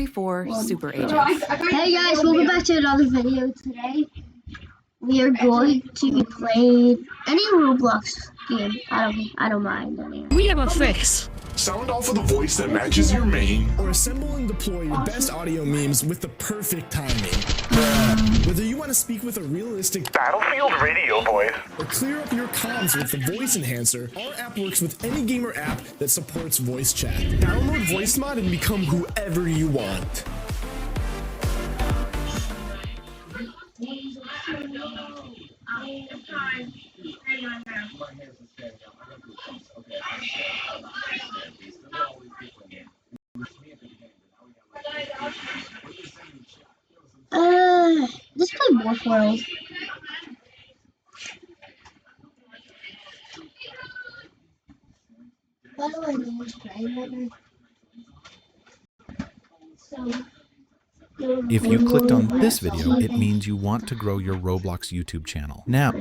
44 super agents. Hey guys, welcome back to another video. Today we are going to be playing any Roblox game. I don't mind any. We have a fix. Sound off with a voice that matches your main. Or assemble and deploy your best audio memes with the perfect timing. Whether you want to speak with a realistic Battlefield radio voice. or clear up your comms with the voice enhancer, our app works with any gamer app that supports voice chat. Download Voice Mod and become whoever you want. Let's play Morph World. By the way, no one's playing right now. So. If you clicked on this video, it means you want to grow your Roblox YouTube channel. Now,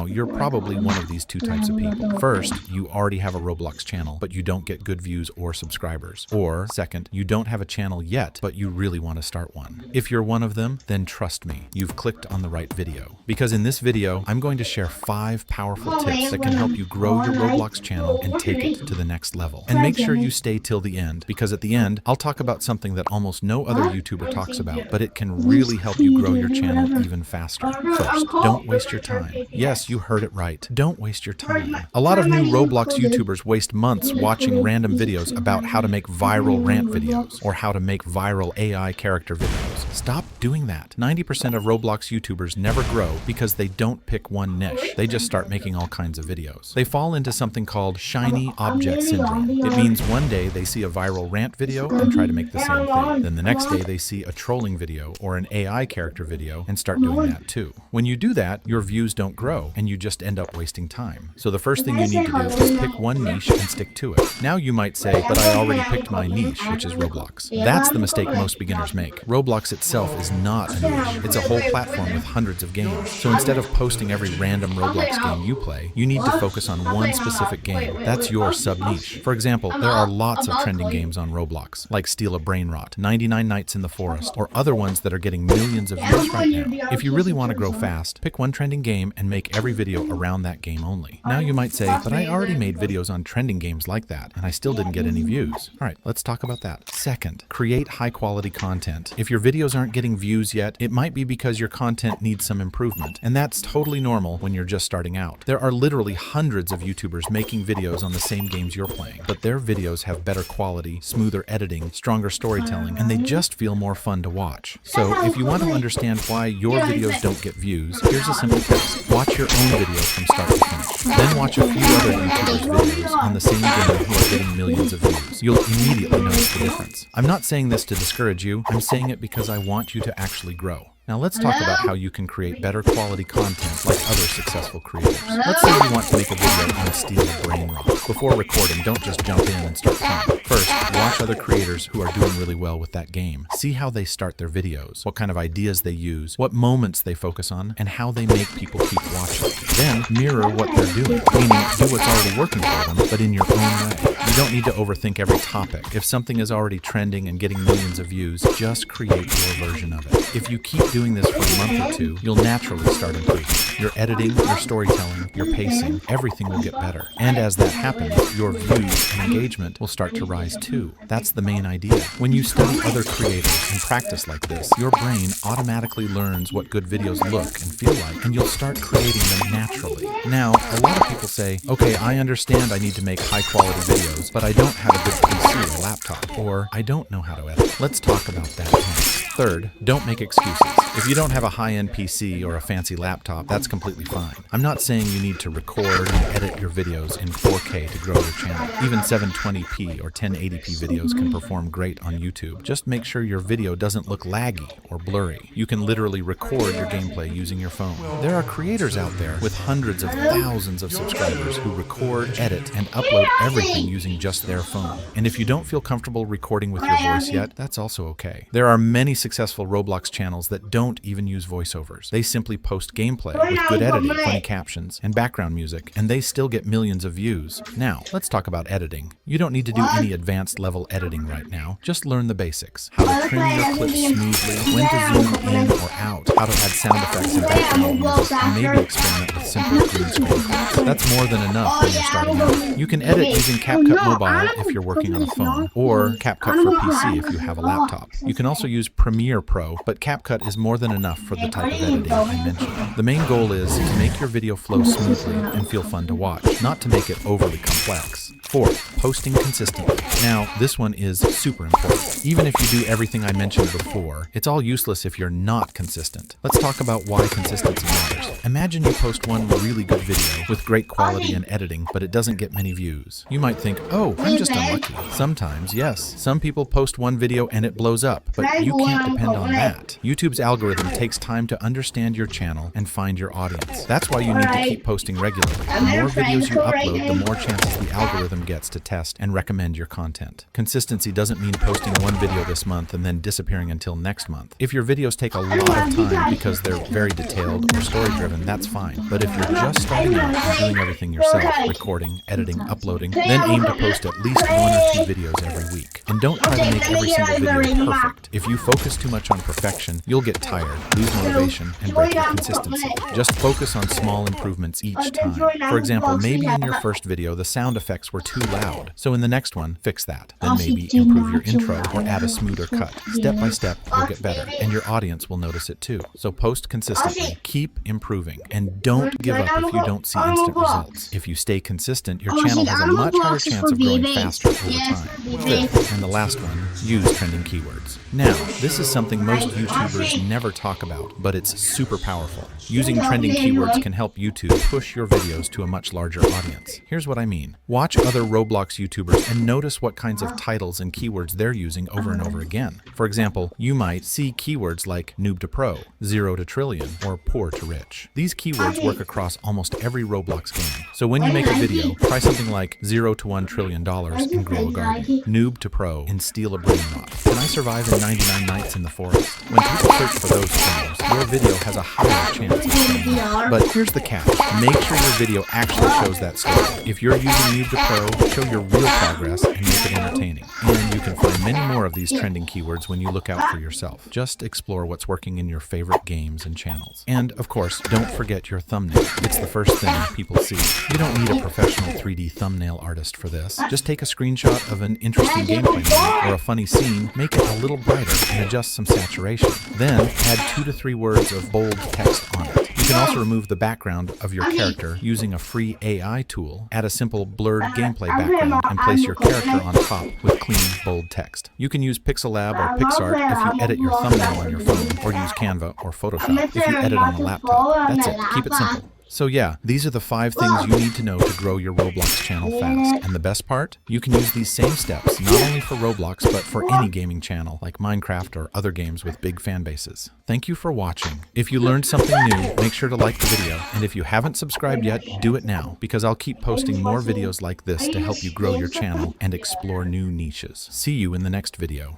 you're probably one of these two types of people. First, you already have a Roblox channel, but you don't get good views or subscribers. Or, second, you don't have a channel yet, but you really want to start one. If you're one of them, then trust me, you've clicked on the right video. Because in this video, I'm going to share 5 powerful tips that can help you grow your Roblox channel and take it to the next level. And make sure you stay till the end, because at the end, I'll talk about something that almost no other YouTuber talks about, but it can really help you grow your channel even faster. First, don't waste your time. Yes, you heard it right. Don't waste your time. A lot of new Roblox YouTubers waste months watching random videos about how to make viral rant videos or how to make viral AI character videos. Stop doing that. 90% of Roblox YouTubers never grow because they don't pick one niche. They just start making all kinds of videos. They fall into something called shiny object syndrome. It means one day they see a viral rant video and try to make the same thing. Then the next day they see a trolling video or an AI character video and start doing that too. When you do that, your views don't grow and you just end up wasting time. So the first thing you need to do is pick one niche and stick to it. Now you might say, but I already picked my niche, which is Roblox. That's the mistake most beginners make. Roblox itself is not a niche. It's a whole platform with hundreds of games. So instead of posting every random Roblox game you play, you need to focus on one specific game. That's your sub-niche. For example, there are lots of trending games on Roblox, like Steal a Brain Rot, 99 Nights in the Forest, or other ones that are getting millions of views right now. If you really want to grow fast, pick one trending game and make every video around that game only. Now you might say, but I already made videos on trending games like that, and I still didn't get any views. All right, let's talk about that. Second, create high quality content. If your videos aren't getting views yet, it might be because your content needs some improvement, and that's totally normal when you're just starting out. There are literally hundreds of YouTubers making videos on the same games you're playing, but their videos have better quality, smoother editing, stronger storytelling, and they just feel more fun to watch. So if you want to understand why your videos don't get views, here's a simple test. Watch your own video from start to finish. Then watch a few other YouTubers' videos on the same game who are getting millions of views. You'll immediately notice the difference. I'm not saying this to discourage you, I'm saying it because I want you to actually grow. Now let's talk about how you can create better quality content like other successful creators. Let's say you want to make a video on Steal a Brain Rot. Before recording, don't just jump in and start playing. First, watch other creators who are doing really well with that game. See how they start their videos, what kind of ideas they use, what moments they focus on, and how they make people keep watching. Then mirror what they're doing, meaning do what's already working for them, but in your own way. You don't need to overthink every topic. If something is already trending and getting millions of views, just create your version of it. If you keep doing this for a month or two, you'll naturally start improving. Your editing, your storytelling, your pacing, everything will get better. And as that happens, your views and engagement will start to rise too. That's the main idea. When you study other creators and practice like this, your brain automatically learns what good videos look and feel like, and you'll start creating them naturally. Now, a lot of people say, okay, I understand I need to make high quality videos, but I don't have a good PC or laptop, or I don't know how to edit. Let's talk about that next. Third, don't make excuses. If you don't have a high-end PC or a fancy laptop, that's completely fine. I'm not saying you need to record and edit your videos in 4K to grow your channel. Even 720p or 1080p videos can perform great on YouTube. Just make sure your video doesn't look laggy or blurry. You can literally record your gameplay using your phone. There are creators out there with hundreds of thousands of subscribers who record, edit, and upload everything using just their phone. And if you don't feel comfortable recording with your voice yet, that's also okay. There are many successful Roblox channels that don't even use voiceovers. They simply post gameplay with good editing, funny captions, and background music, and they still get millions of views. Now, let's talk about editing. You don't need to do any advanced level editing right now. Just learn the basics. How to trim your clips smoothly, when to zoom in or out, how to add sound effects and background music, and maybe experiment with simple green screen clips. That's more than enough when you're starting out. You can edit using CapCut Mobile if you're working on a phone, or CapCut for PC if you have a laptop. You can also use Premiere Pro, but CapCut is more than enough for the type of editing I mentioned. The main goal is to make your video flow smoothly and feel fun to watch, not to make it overly complex. Fourth, posting consistently. Now, this one is super important. Even if you do everything I mentioned before, it's all useless if you're not consistent. Let's talk about why consistency matters. Imagine you post one really good video with great quality and editing, but it doesn't get many views. You might think, oh, I'm just unlucky. Sometimes, yes, some people post one video and it blows up, but you can't depend on that. YouTube's algorithm takes time to understand your channel and find your audience. That's why you need to keep posting regularly. The more videos you upload, the more chances the algorithm gets to test and recommend your content. Consistency doesn't mean posting one video this month and then disappearing until next month. If your videos take a lot of time because they're very detailed or story-driven, that's fine. But if you're just starting out and doing everything yourself, recording, editing, uploading, then aim to post at least 1 or 2 videos every week. And don't try to make every single video perfect. If you focus too much on perfection, you'll get tired, lose motivation, and break your consistency. Just focus on small improvements each time. For example, maybe in your first video, the sound effects were too loud. So in the next one, fix that. Then maybe improve your intro or add a smoother cut. Step by step, you'll get better, and your audience will notice it too. So post consistently, keep improving, and don't give up if you don't see instant results. If you stay consistent, your channel has a much higher chance of growing faster over time. Fifth, and the last one, use trending keywords. Now, this is something most YouTubers never talk about, but it's super powerful. Using trending keywords can help YouTube push your videos to a much larger audience. Here's what I mean. Watch other Roblox YouTubers and notice what kinds of titles and keywords they're using over and over again. For example, you might see keywords like noob to pro, 0 to trillion, or poor to rich. These keywords work across almost every Roblox game. So when you make a video, try something like 0 to $1 trillion and grow a garden, noob to pro and steal a brain rot. Can I survive in 99 nights in the forest? When people search for those terms, your video has a higher chance of showing up. But here's the catch. Make sure your video actually shows that story. If you're using noob to pro, show your real progress and make it entertaining. And you can find many more of these trending keywords when you look out for yourself. Just explore what's working in your favorite games and channels. And of course, don't forget your thumbnail. It's the first thing people see. You don't need a professional 3D thumbnail artist for this. Just take a screenshot of an interesting gameplay moment or a funny scene, make it a little brighter, and adjust some saturation. Then add 2 to 3 words of bold text on it. You can also remove the background of your character using a free AI tool. Add a simple blurred gameplay background and place your character on top with clean, bold text. You can use Pixelab or PixArt if you edit your thumbnail on your phone, or use Canva or Photoshop if you edit on a laptop. That's it. Keep it simple. So yeah, these are the 5 things you need to know to grow your Roblox channel fast. And the best part? You can use these same steps not only for Roblox, but for any gaming channel like Minecraft or other games with big fan bases. Thank you for watching. If you learned something new, make sure to like the video. And if you haven't subscribed yet, do it now, because I'll keep posting more videos like this to help you grow your channel and explore new niches. See you in the next video.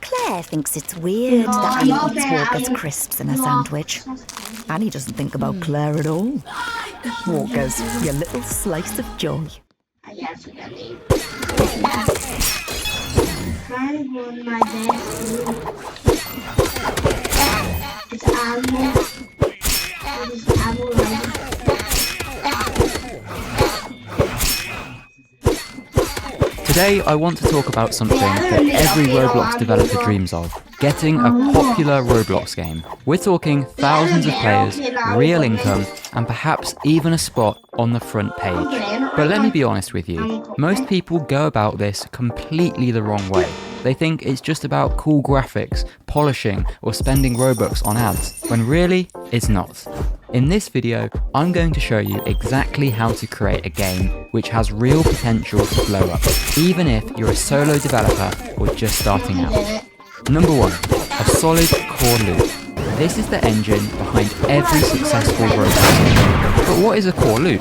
Claire thinks it's weird that Annie eats Walker's crisps in a sandwich. Annie doesn't think about Claire at all. Walker's your little slice of joy. Today I want to talk about something that every Roblox developer dreams of, getting a popular Roblox game. We're talking thousands of players, real income, and perhaps even a spot on the front page. But let me be honest with you, most people go about this completely the wrong way. They think it's just about cool graphics, polishing, or spending Robux on ads, when really, it's not. In this video, I'm going to show you exactly how to create a game which has real potential to blow up, even if you're a solo developer or just starting out. Number 1, a solid core loop. This is the engine behind every successful Roblox game. But what is a core loop?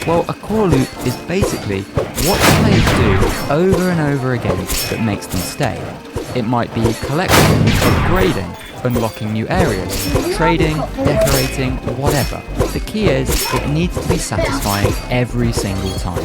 Well, a core loop is basically what players do over and over again that makes them stay. It might be collecting, upgrading, unlocking new areas, trading, decorating, whatever. The key is it needs to be satisfying every single time,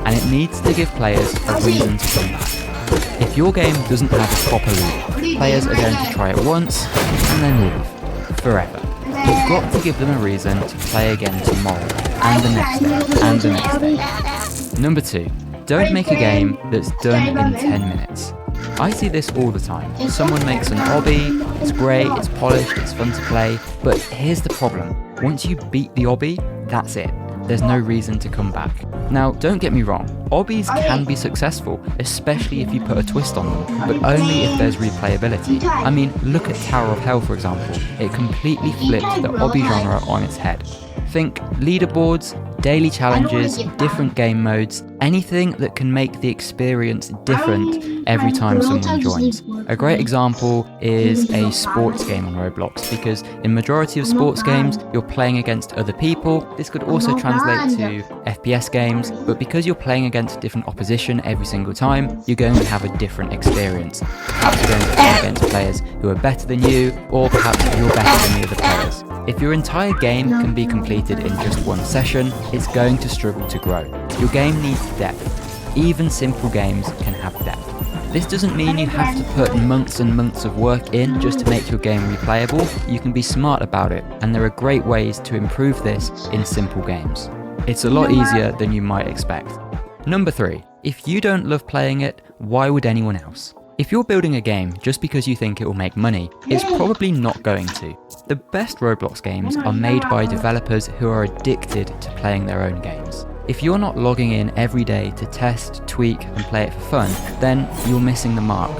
and it needs to give players a reason to come back. If your game doesn't have proper loot, players are going to try it once and then leave forever. You've got to give them a reason to play again tomorrow, and the next day, and the next day. Number 2, don't make a game that's done in 10 minutes. I see this all the time. Someone makes an obby, it's great, it's polished, it's fun to play, but here's the problem. Once you beat the obby, that's it. There's no reason to come back. Now, don't get me wrong, obbies can be successful, especially if you put a twist on them, but only if there's replayability. I mean, look at Tower of Hell for example. It completely flipped the obby genre on its head. Think leaderboards, daily challenges, different game modes, anything that can make the experience different every time someone joins. A great example is a sports game on Roblox, because in majority of sports games you're playing against other people. This could also translate to FPS games, but because you're playing against different opposition every single time, you're going to have a different experience. Perhaps you're going to play against players who are better than you, or perhaps you're better than the other players. If your entire game can be completed in just one session, it's going to struggle to grow. Your game needs depth. Even simple games can have depth. This doesn't mean you have to put months and months of work in just to make your game replayable. You can be smart about it, and there are great ways to improve this in simple games. It's a lot easier than you might expect. Number 3, if you don't love playing it, why would anyone else? If you're building a game just because you think it will make money, it's probably not going to. The best Roblox games are made by developers who are addicted to playing their own games. If you're not logging in every day to test, tweak, and play it for fun, then you're missing the mark.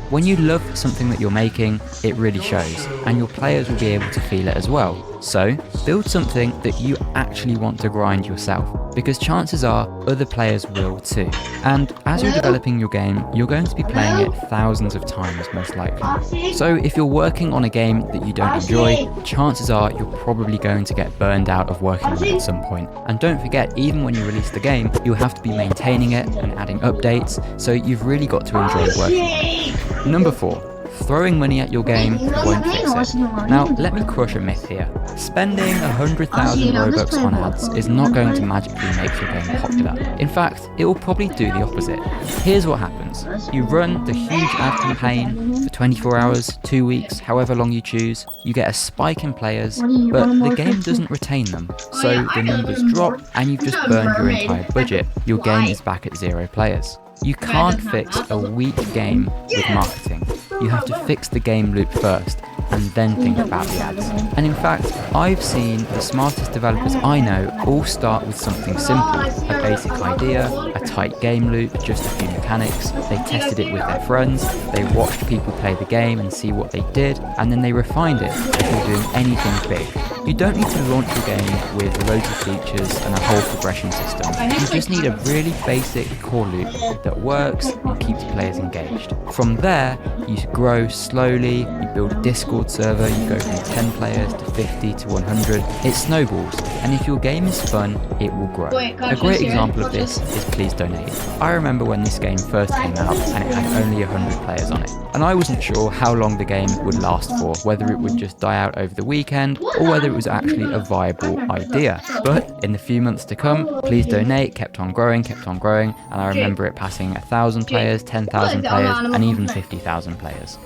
When you love something that you're making, it really shows, and your players will be able to feel it as well. So, build something that you actually want to grind yourself, because chances are other players will too. And as you're developing your game, you're going to be playing it thousands of times most likely. So if you're working on a game that you don't enjoy, chances are you're probably going to get burned out of working on it at some point. And don't forget, even when you release the game, you'll have to be maintaining it and adding updates, so you've really got to enjoy working on it. Number 4. Throwing money at your game won't fix it. Now, let me crush a myth here. Spending 100,000 Robux on ads is not going to magically make your game popular. In fact, it will probably do the opposite. Here's what happens. You run the huge ad campaign for 24 hours, 2 weeks, however long you choose. You get a spike in players, but the game doesn't retain them. So the numbers drop and you've just burned your entire budget. Your game is back at 0 players. You can't fix a weak game with marketing. You have to fix the game loop first, and then think about the ads. And in fact, I've seen the smartest developers I know all start with something simple, a basic idea, a tight game loop, just a few mechanics. They tested it with their friends, they watched people play the game and see what they did, and then they refined it before doing anything big. You don't need to launch your game with loads of features and a whole progression system. You just need a really basic core loop that works and keeps players engaged. From there, you grow slowly, you build a Discord server, you go from 10 players to 50 to 100. It snowballs, and if your game is fun, it will grow. A great example of this is Please Donate. I remember when this game first came out and it had only 100 players on it. And I wasn't sure how long the game would last for, whether it would just die out over the weekend or whether it was actually a viable idea. But in the few months to come, Please Donate kept on growing, and I remember it passing 1,000 players, 10,000 players, and even 50,000 players.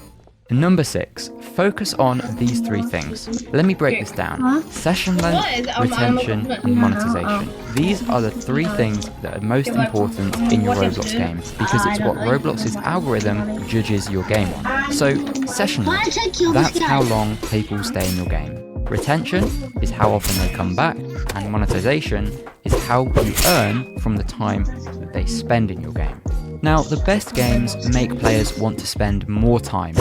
Number 6, focus on these 3 things. Let me break this down. Session length, retention, and monetization. These are the 3 things that are most important in your Roblox game, because it's what Roblox's algorithm judges your game on. So, session length, that's how long people stay in your game. Retention is how often they come back, and monetization is how you earn from the time that they spend in your game. Now, the best games make players want to spend more time.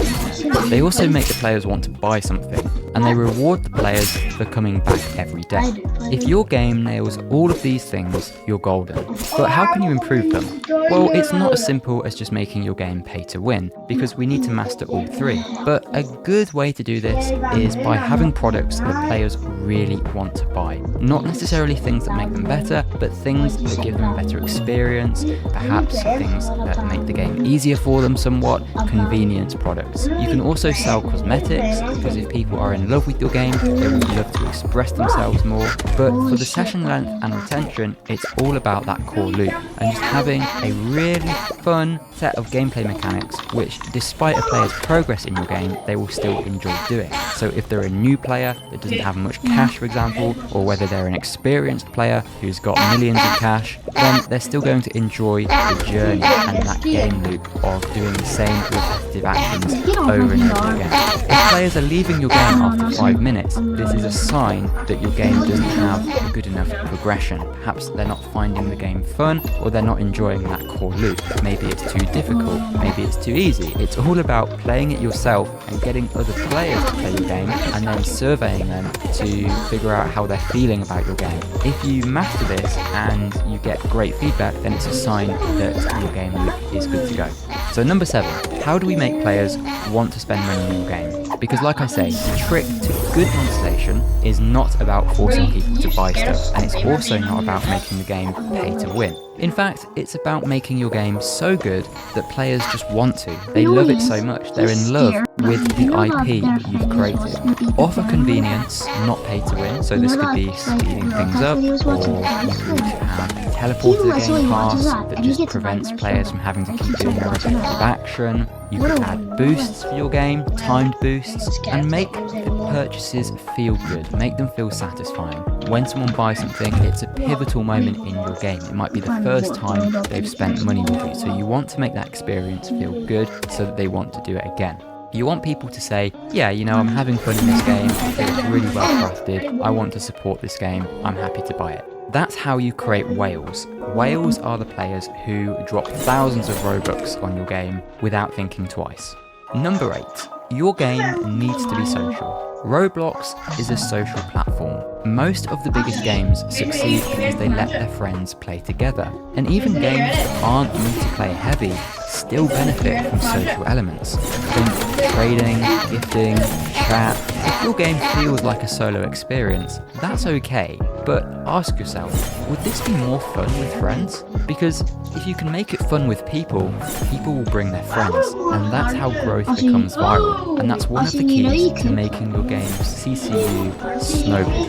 They also make the players want to buy something, and they reward the players for coming back every day. If your game nails all of these things, you're golden. But how can you improve them? Well, it's not as simple as just making your game pay to win, because we need to master all 3. But a good way to do this is by having products that players really want to buy. Not necessarily things that make them better, but things that give them a better experience, perhaps things that make the game it easier for them somewhat, convenience products. You can also sell cosmetics, because if people are in love with your game, they will love to express themselves more. But for the session length and retention, it's all about that core loop and just having a really fun set of gameplay mechanics which, despite a player's progress in your game, they will still enjoy doing. So if they're a new player that doesn't have much cash, for example, or whether they're an experienced player who's got millions of cash, then they're still going to enjoy the journey and that game loop of doing the same repetitive actions over and over again. If players are leaving your game after 5 minutes, this is a sign that your game doesn't have a good enough progression. Perhaps they're not finding the game fun, or they're not enjoying that core loop. Maybe it's too difficult, maybe it's too easy. It's all about playing it yourself and getting other players to play your game and then surveying them to figure out how they're feeling about your game. If you master this and you get great feedback, then it's a sign that your game loop is good to go. So number 7, how do we make players want to spend money in your game? Because like I say, the trick to good monetization is not about forcing people to buy stuff, and it's also not about making the game pay to win. In fact, it's about making your game so good that players just want to. They love it so much. They're in love with the IP that you've created. Offer convenience, not pay to win. So this could be speeding things up, or you could have teleport to the game pass that just prevents players from having to keep doing a repetitive action. You could add boosts for your game, timed boosts, and make the purchases feel good, make them feel satisfying. When someone buys something, it's a pivotal moment in your game. It might be the first time they've spent money with you, so you want to make that experience feel good so that they want to do it again. You want people to say, yeah, you know, I'm having fun in this game, it's really well crafted, I want to support this game, I'm happy to buy it. That's how you create whales. Whales are the players who drop thousands of Robux on your game without thinking twice. Number 8, your game needs to be social. Roblox is a social platform. Most of the biggest games succeed because they let their friends play together. And even games that aren't multiplayer heavy still benefit from social elements. Think trading, gifting, chat. If your game feels like a solo experience, that's okay. But ask yourself, would this be more fun with friends? Because if you can make it fun with people, people will bring their friends, and that's how growth becomes viral. And that's one of the keys to making your game's CCU snowball.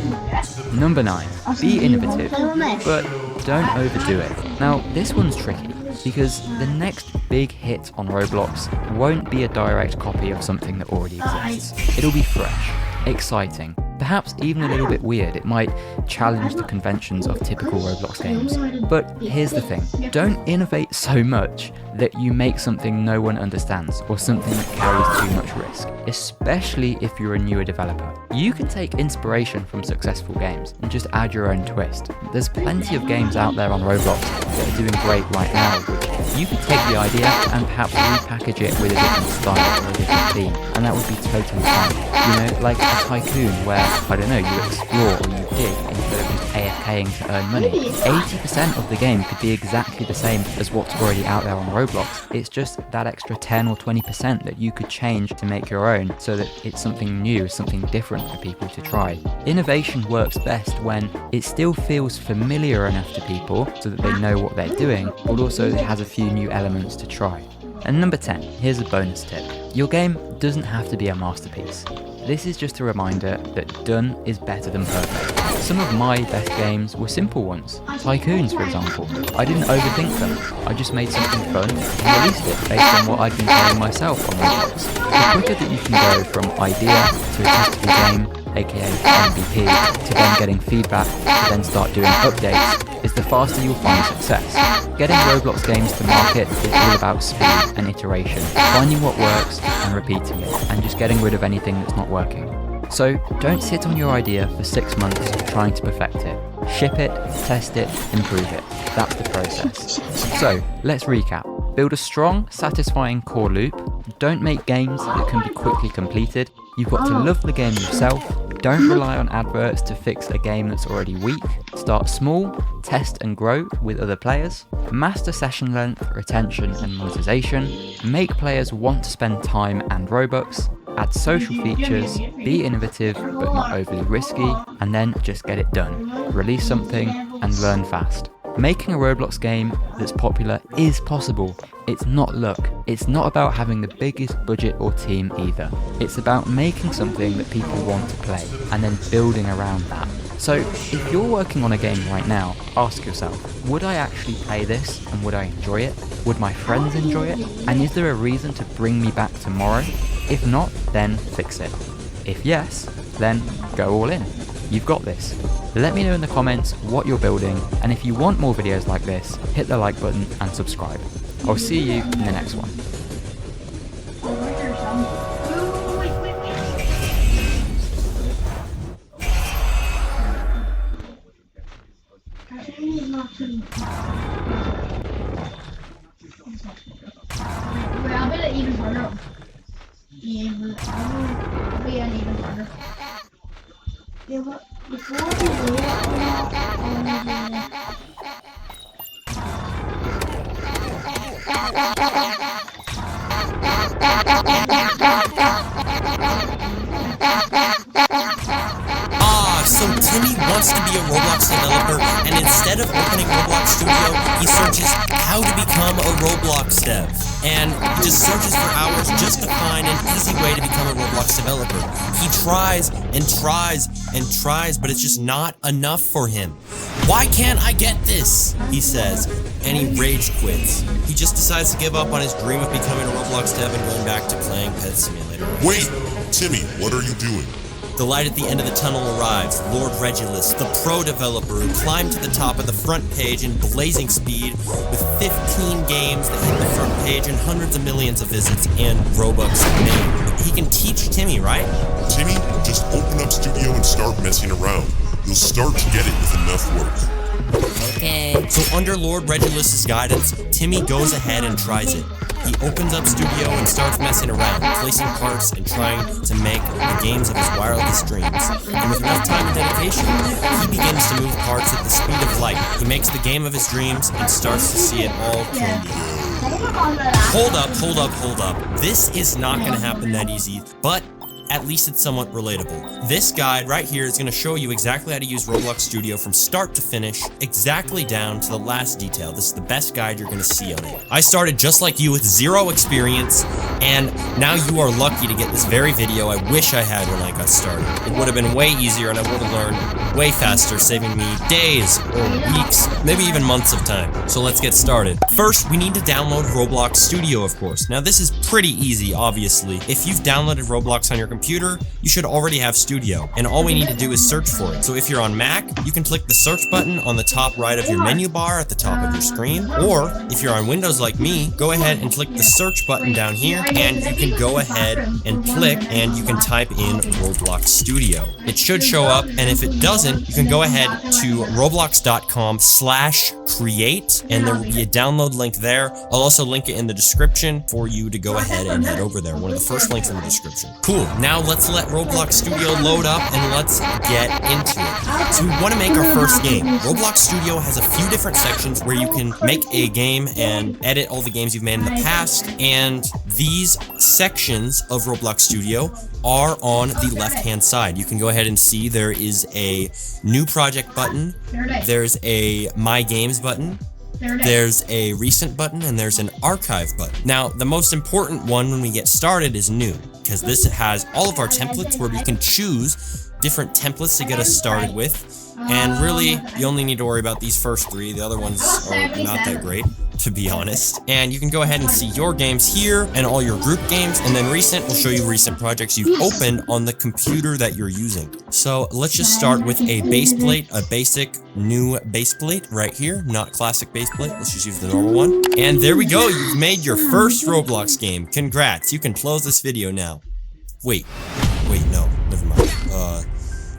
Number 9, be innovative, but don't overdo it. Now, this one's tricky, because the next big hit on Roblox won't be a direct copy of something that already exists. It'll be fresh, exciting, perhaps even a little bit weird. It might challenge the conventions of typical Roblox games. But here's the thing, don't innovate so much that you make something no one understands, or something that carries too much risk, especially if you're a newer developer. You can take inspiration from successful games and just add your own twist. There's plenty of games out there on Roblox that are doing great right now, which you could take the idea and perhaps repackage it with a different style or a different theme, and that would be totally fun. You know, like a tycoon where, I don't know, you explore or you dig instead of just AFKing to earn money. 80% of the game could be exactly the same as what's already out there on Roblox. It's just that extra 10 or 20% that you could change to make your own, so that it's something new, something different for people to try. Innovation works best when it still feels familiar enough to people so that they know what they're doing, but also it has a few new elements to try. And number 10, here's a bonus tip. Your game doesn't have to be a masterpiece. This is just a reminder that done is better than perfect. Some of my best games were simple ones. Tycoons, for example. I didn't overthink them. I just made something fun and released it based on what I'd been playing myself on Roblox. The quicker that you can go from idea to a testable game, aka MVP, to then getting feedback, to then start doing updates, is the faster you'll find success. Getting Roblox games to market is all about speed and iteration, finding what works and repeating it, and just getting rid of anything that's not working. So don't sit on your idea for 6 months trying to perfect it. Ship it, test it, improve it. That's the process. So let's recap. Build a strong, satisfying core loop. Don't make games that can be quickly completed. You've got to love the game yourself. Don't rely on adverts to fix a game that's already weak. Start small, test and grow with other players. Master session length, retention and monetization. Make players want to spend time and Robux. Add social features, be innovative but not overly risky, and then just get it done. Release something and learn fast. Making a Roblox game that's popular is possible. It's not luck. It's not about having the biggest budget or team either. It's about making something that people want to play and then building around that. So if you're working on a game right now, ask yourself, would I actually play this and would I enjoy it? Would my friends enjoy it? And is there a reason to bring me back tomorrow? If not, then fix it. If yes, then go all in. You've got this. Let me know in the comments what you're building, and if you want more videos like this, hit the like button and subscribe. I'll see you in the next one. I'll bet it even harder. Even harder. Yeah, but before we do So Timmy wants to be a Roblox developer, and instead of opening Roblox Studio, he searches how to become a Roblox dev. And he just searches for hours just to find an easy way to become a Roblox developer. He tries and tries and tries, but it's just not enough for him. Why can't I get this? He says, and he rage quits. He just decides to give up on his dream of becoming a Roblox dev and going back to playing Pet Simulator. Wait! Timmy, what are you doing? The light at the end of the tunnel arrives. Lord Regulus, the pro developer who climbed to the top of the front page in blazing speed with 15 games that hit the front page and hundreds of millions of visits and Robux made. He can teach Timmy, right? Timmy, just open up Studio and start messing around. You'll start to get it with enough work. Okay. So under Lord Regulus's guidance, Timmy goes ahead and tries it. He opens up Studio and starts messing around, placing parts and trying to make the games of his wildest dreams. And with enough time and dedication, he begins to move parts at the speed of light. He makes the game of his dreams and starts to see it all come together. Hold up. This is not going to happen that easy, but at least it's somewhat relatable. This guide right here is going to show you exactly how to use Roblox Studio from start to finish, exactly down to the last detail. This is the best guide you're going to see on it. I started just like you with zero experience, and now you are lucky to get this very video I wish I had when I got started. It would have been way easier and I would have learned way faster, saving me days or weeks, maybe even months of time. So let's get started. First, we need to download Roblox Studio, of course. Now this is pretty easy, obviously. If you've downloaded Roblox on your computer, you should already have Studio, and all we need to do is search for it. So if you're on Mac, you can click the search button on the top right of your menu bar at the top of your screen, or if you're on Windows like me, go ahead and click the search button down here, and you can go ahead and click, and you can type in Roblox Studio. It should show up, and if it doesn't, you can go ahead to roblox.com/create, and there will be a download link there. I'll also link it in the description for you to go ahead and head over there. One of the first links in the description. Cool. Now let's let Roblox Studio load up and let's get into it. So we want to make our first game. Roblox Studio has a few different sections where you can make a game and edit all the games you've made in the past, and these sections of Roblox Studio are on the left-hand side. You can go ahead and see there is a new project button, there's a My Games button, there's a recent button, and there's an archive button. Now, the most important one when we get started is new, because this has all of our templates where we can choose different templates to get us started with. And really, you only need to worry about these first three. The other ones are not that great, to be honest. And you can go ahead and see your games here and all your group games. And then recent will show you recent projects you've opened on the computer that you're using. So let's just start with a base plate, a basic new base plate right here. Not classic base plate. Let's just use the normal one. And there we go. You've made your first Roblox game. Congrats. You can close this video now. Wait, no, never mind.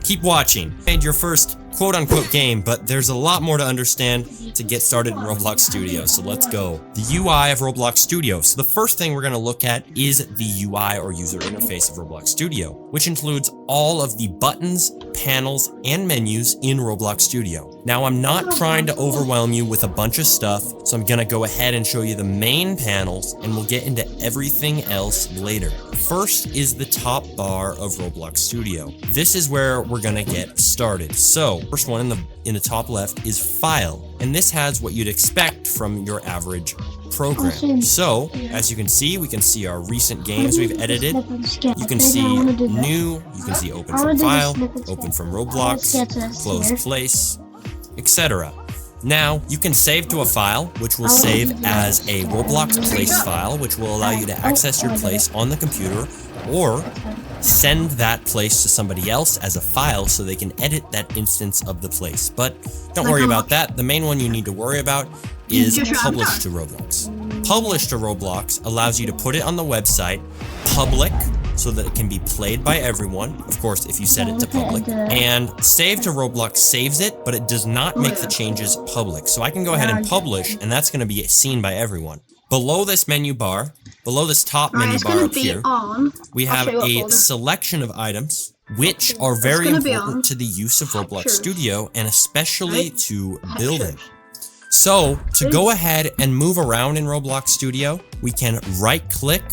Keep watching. Made your first quote-unquote game, but there's a lot more to understand to get started in Roblox Studio, so let's go. The UI of Roblox Studio. So the first thing we're going to look at is the UI or user interface of Roblox Studio, which includes all of the buttons, panels, and menus in Roblox Studio. Now, I'm not trying to overwhelm you with a bunch of stuff, so I'm gonna go ahead and show you the main panels, and we'll get into everything else later. First is the top bar of Roblox Studio. This is where we're gonna get started. So, first one in the top left is File, and this has what you'd expect from your average program. So, as you can see, we can see our recent games we've edited. You can see new, you can see open from file, open from Roblox, closed place, etc. Now, you can save to a file, which will save as a Roblox place file, which will allow you to access your place on the computer, or send that place to somebody else as a file so they can edit that instance of the place. But don't worry about that. The main one you need to worry about is Publish to Roblox. Publish to Roblox allows you to put it on the website, public, so that it can be played by everyone, of course, if you set it to public. And Save to Roblox saves it, but it does not make the changes public. So I can go ahead and publish, and that's going to be seen by everyone. Below this menu bar, below this top menu bar up here, we have a selection of items which are very important to the use of Roblox Studio, and especially to building. So, to go ahead and move around in Roblox Studio, we can right-click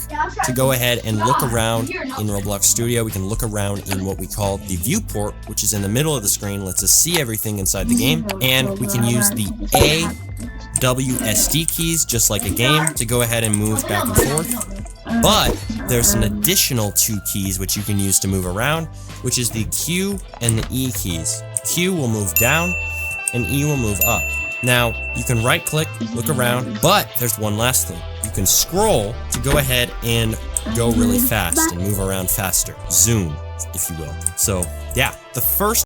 to go ahead and look around in Roblox Studio. We can look around in what we call the viewport, which is in the middle of the screen, lets us see everything inside the game, and we can use the A, W, SD keys, just like a game, to go ahead and move back and forth. But there's an additional 2 keys which you can use to move around, which is the Q and the E keys. Q will move down, and E will move up. Now, you can right-click, look around, but there's one last thing. You can scroll to go ahead and go really fast and move around faster. Zoom, if you will. So, yeah, the first